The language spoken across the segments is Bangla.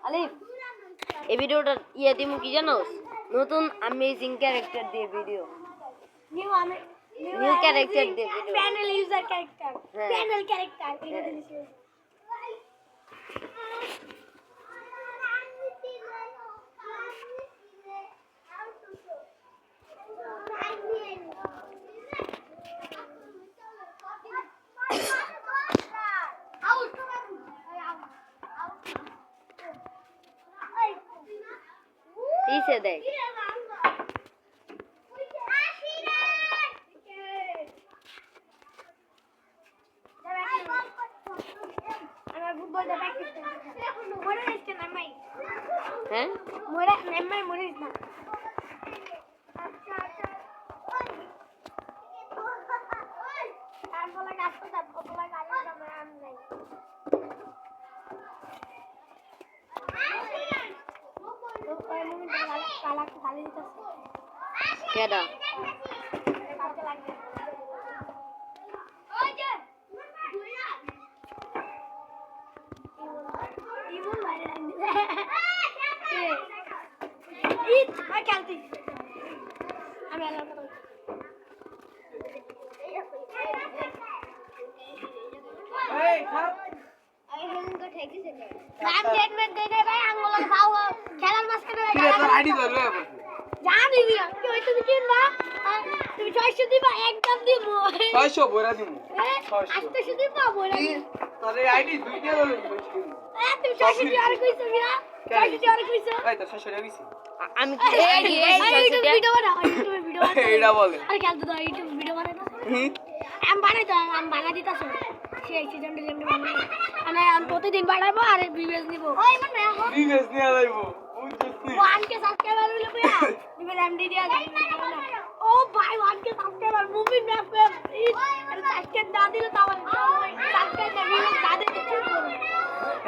আলিফ এই ভিডিওটা ইয়ে দিমু কি জানোস নতুন অ্যামেজিং ক্যারেক্টার দিয়ে ভিডিও নিউ ক্যারেক্টার দিয়ে video panel user character panel character এটা দিছি ইসে দেখ হ্যাঁ মোরা নেমাই মরিস না আর বলা কাজ করতে বলা গালি আমরা আম নাই তো কয় মিনিট কালা খালি দিতেছে কেডা কালকে লাগবে ওই যে ইমন বাইরে লাগবে ঈদ আর খেলতে আমি আলাদা কথা এই খাপ আমি হেলুন তো ঠেকিছে রাত ডেটমেন্ট দে দে ভাই আঙ্গুল খাও খেলার মাঝখানে কি রে তোর আইডি ধরবে জানি দিয়া কি হইতো কিনবা তুমি 600 দিবা একদম দিমু 600 বইরা দিমু 600 800 দিবা বইরা তোর আইডি দুইটা হলো তুমি 600 আর কইছো মিয়া 600 আর কইছো এই তো 600 টাকা দিছি আমি কি ইউটিউব ভিডিও বানাও ইউটিউব ভিডিও বানাও এইটা বলে আর খেলতে দাও ইউটিউব ভিডিও বানাই দাও আমি বানাই দিতাছ সেই সিজন যেমনি বানাই মানে আমি প্রতিদিন বানাবো আর ভিডিওস নিব ওই মানে বিবেস নিয়ে লাইবো বুঝছিস 1k সাবস্ক্রাইবার হইলো ভাইয়া দিবেন এমডি দিয়া ও ভাই 1k সাবস্ক্রাইবার মুভি ম্যাপ আরে সাবস্ক্রাইব না দিলে তাও সাবস্ক্রাইব না ভিডিও দাদে কিছু করবে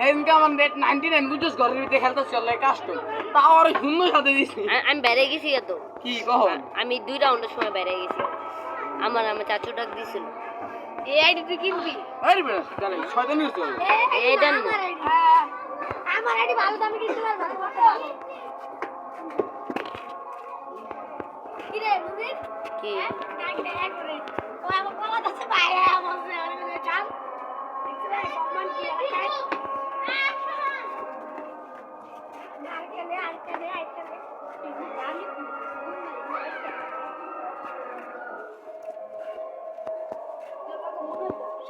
এনকা মান ডেট 99 বুঝছস ঘরের ভিতরে খেলতে চলে কাস্ট তাও আর সুন্দর সাথে দিছি আমি বাইরে গেছি তো কি কখন আমি 2 রাউন্ডের সময় বাইরে গেছি আমার চাচু ডাক দিছিল এই আইডি তুই কিনবি আরে বেটা চলে শয়তানি হচ্ছে এইটা আমার আইডি ভালো দামে কিনতে পারবো কি রে মুভির কি কাকে এক করে ও আমার কলা দাসে ভাই আমার মানে চাল দেখতে ভাই সম্মান কি রাখাই আইতে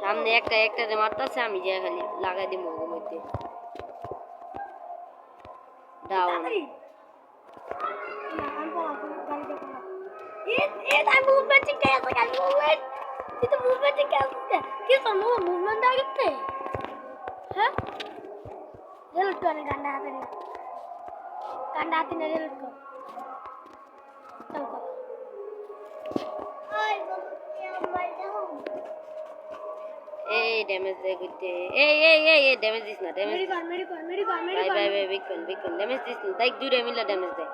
সামনে একটা যে মারতাছে আমি যে খালি লাগাই দিই মুখের মধ্যে ডাউন এই ড্যামেজ দে করতে এই ড্যামেজ দিস না ড্যামেজ ভাই বিকন ড্যামেজ দিস না দেখ দুইটা মিলে ড্যামেজ দে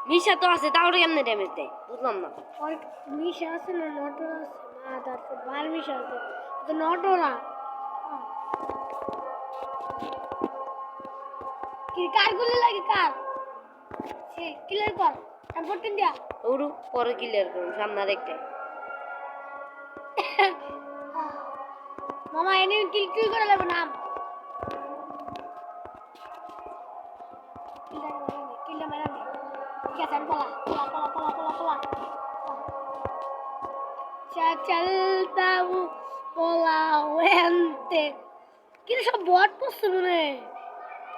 মিশা তো আছে তাও কেমনে ড্যামেজ দেয় বুঝলাম না মিশা আছে না নটর আছে মা তারপর বার মিশা আছে তো নটরা কি কার গুলি লাগে কার সে ক্লিয়ার কর এম্পোর্টেন্ট দিয়া ওরু পরে ক্লিয়ার করুন সামনে আরেকটা মামা এনে কিল করে লাগবে নাম কিল মেরা নে ঠিক আছে পলা চলতা হু পোলা ওয়েন্তে কি সব বট পড়ছে মনে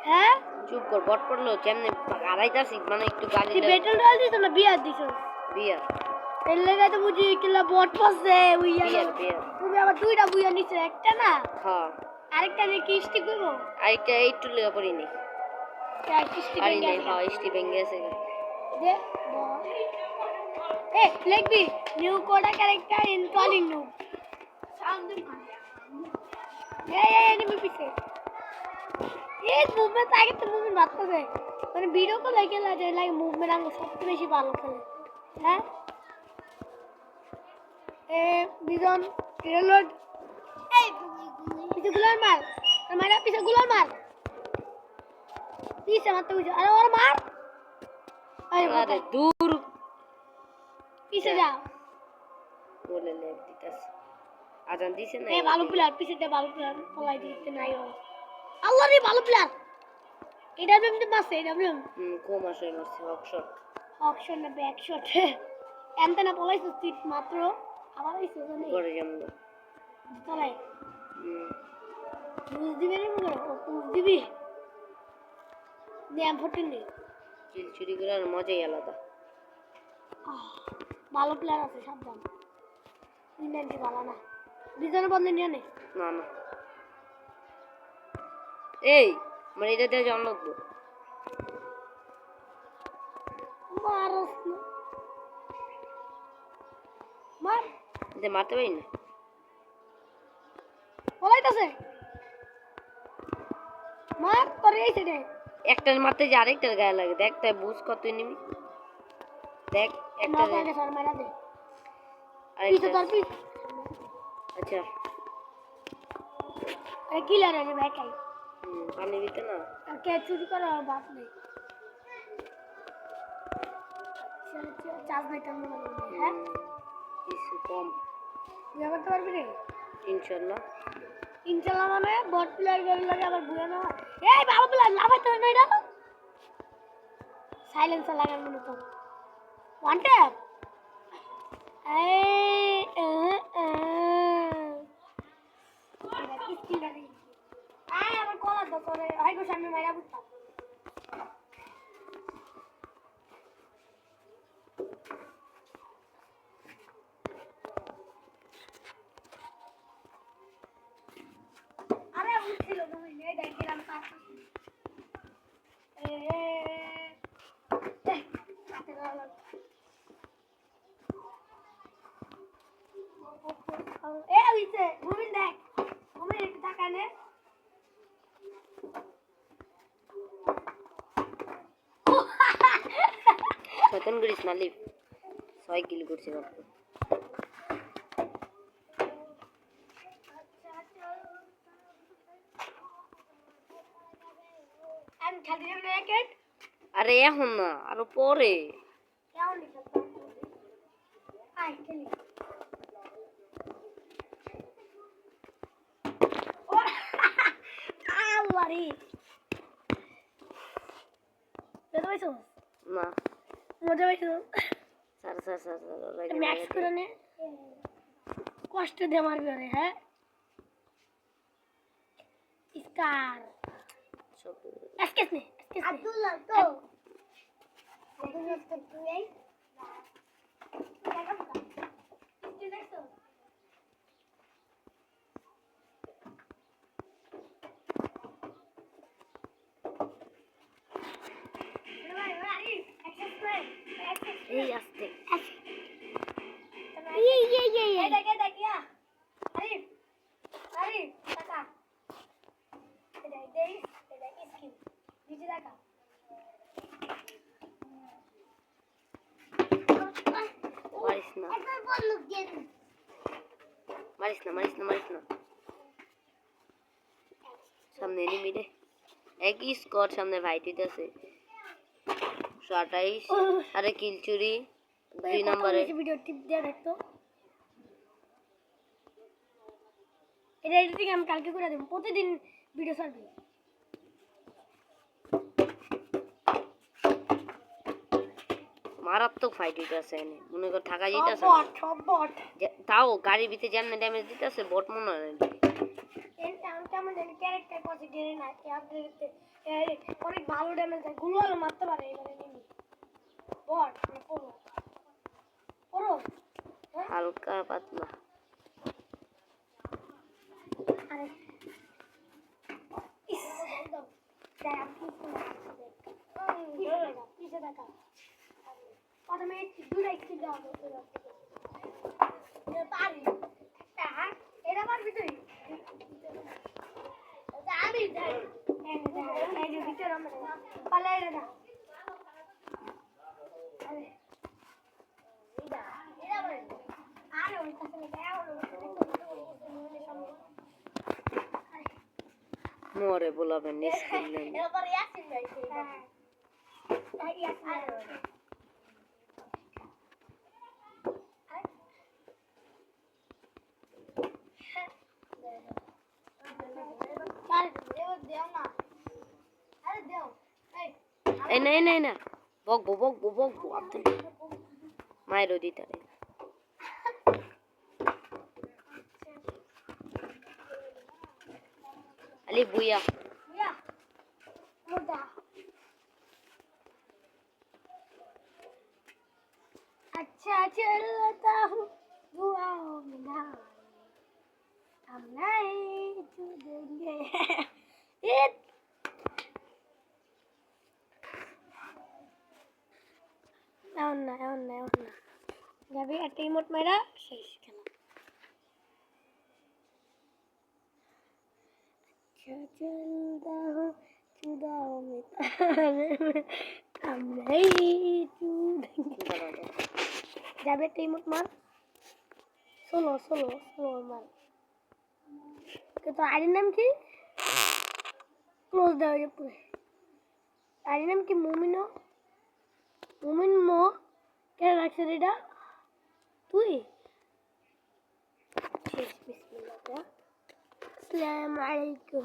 হ্যাঁ চুপ কর বট পড়লো কেমনে আড়াইতাছি মানে একটু গালি তুই বেটল রয়্যাল দিছ না বিয়ার দিছ বিয়ার এর লাগা তো বুঝি কিলা বট পড়ছে বিয়ার তুমি আবার দুইটা বুইয়া নিছ একটা না হ্যাঁ আরেকটা যে কি স্টিক করব আরেকটা একটু লেগে পড়িনি স্টিক পারি নাই হ্যাঁ স্টিফেন গেছে দে এ লিখবি নিউ কোডা ক্যারেক্টার ইন কলিং নুব সাউন্ড এনিমি পিছে এই মুভমেন্ট আগে তো মুভমেন্ট বাদ করে মানে ভিডিও কল লাগে মুভমেন্ট আঙ্গ সবচেয়ে বেশি ভালো খেলে হ্যাঁ এ বিজন রিলোড এই পিছে গুলার মার মারা পিছে গুলার মার পিছে মারতে বুঝো আরে ওর মার আরে দূর পিছে যা বলে লেগ দিতাছে আজান দিছে না এ ভালো প্লেয়ার পিছে দে ভালো প্লেয়ার পলাই দিতে নাই ও আল্লাহ রে ভালো প্লেয়ার এটা এমনি মারছে এটা কম আসে মারছে অক্ষর অপশন না ব্যাক শট এনতে না পলাইছ তুই মাত্র আবার এই সেজনে করে যাবো চলাই বুঝ দিবি রে মনে বুঝ দিবি নিয়ম ফটো নে চিল চুরি করার মজাই আলাদা ভালো প্লেয়ার আছে সাবধান ইন্ডিয়ানটি ভালো না দুজনের বদলে নিয়ে নে না না এই মানে এটা দিয়ে জন লাগবো মারস না মার এটা মারতে পারি না পলাইতাছে মার তোর এই সাইডে একটার মারতে যে আরেকটার গায়ে লাগে দেখ তাই বুঝ কত নিবি দেখ একটা নক আগে সর মারা দে পিছে আরেকটা তোর পিছ আচ্ছা আরে কিলার আছে ভাই কাই পানি দিতে না আর কে চুরি করার বাপ নেই চার্জ নাই তেমন হ্যাঁ কিছু কম বুঝে করতে পারবি রে ইনশাল্লাহ ইনশাল্লাহ মানে বট প্লেয়ার গেলে লাগে আবার বুঝে না এই ভালো প্লেয়ার লাভাইতে হয় না এটা সাইলেন্সার লাগার মনে তো ওয়ান ট্যাপ আমার কলার তো করে হাই গো সামনে মাইরা বুঝতাম আরে উঠছিল তুমি নেই দেখিলাম পাঁচ দেখ তুমি একটু তাকানে শয়তান করিস না লিপ 6 কিল করছে মাত্র আমি খালি র্যাকেট আরে এখন না আরো পরে কেমন লিখা আই খেলি আল্লাহরে দেখো পাইছো না মজা পাইছো স্যার ম্যাক্স করে নে কষ্ট দিয়ে মারবি আরে হ্যাঁ স্টার এসকেস নে আব্দুল্লাহ তো দেখো এসকে তুই এই দেখা তো তুই দেখছো এই আস্তে দেখিয়া আরিফ আরিফ টাকা দেই স্কিল নিচে দেখা মারিস না সামনে এনিমি রে একই স্কোর সামনে ভাইটিট আছে 27 আরে কিল চুরি 2 নম্বরে ভিডিও টিপ দিয়ে দেখতো এটা এডিটিং আমি কালকে করে দেব প্রতিদিন ভিডিও ছাড়বি মারাত্মক ফাইট আছে এনে মনে কর থাকা যাইতাছে সব বট তাও গাড়ির ভিতরে যেমন ড্যামেজ দিতেছে বট মনে হয় এই আমি কেমন জানি ক্যারেক্টার পজিটিভ না কি আপডেটে অনেক ভালো ড্যামেজ দেয় গুলো মারতে পারে এবারে নিবি বট না পুরো হালকা পাতলা আরে কিসে দেখা প্রথমে দুটা স্কিল দেওয়া পারি এটা পারবি তুই আমি যাই এই যে ভিতরে পালা এটা না মোরে বলাবেন স্কিল নেই এই না বকবো আব্দুল মায়েরও দিতে রে আলি বুইয়া अच्छा चलता हूँ दुआओं में ना हम नहीं छूटेंगे না যাবে একটা ইমোট মেরা শেষ খেলা अच्छा चलता हूँ दुआओं में हम नहीं छूटेंगे যাবে একটা ইমোট মার সোলো মার তো আইডির নাম কি ক্লোজ দেওয়া যায় পুরো আইডির নাম কি মুমিন মো কেন রাখছে এটা তুই বিসমিল্লাহ আসসালামু আলাইকুম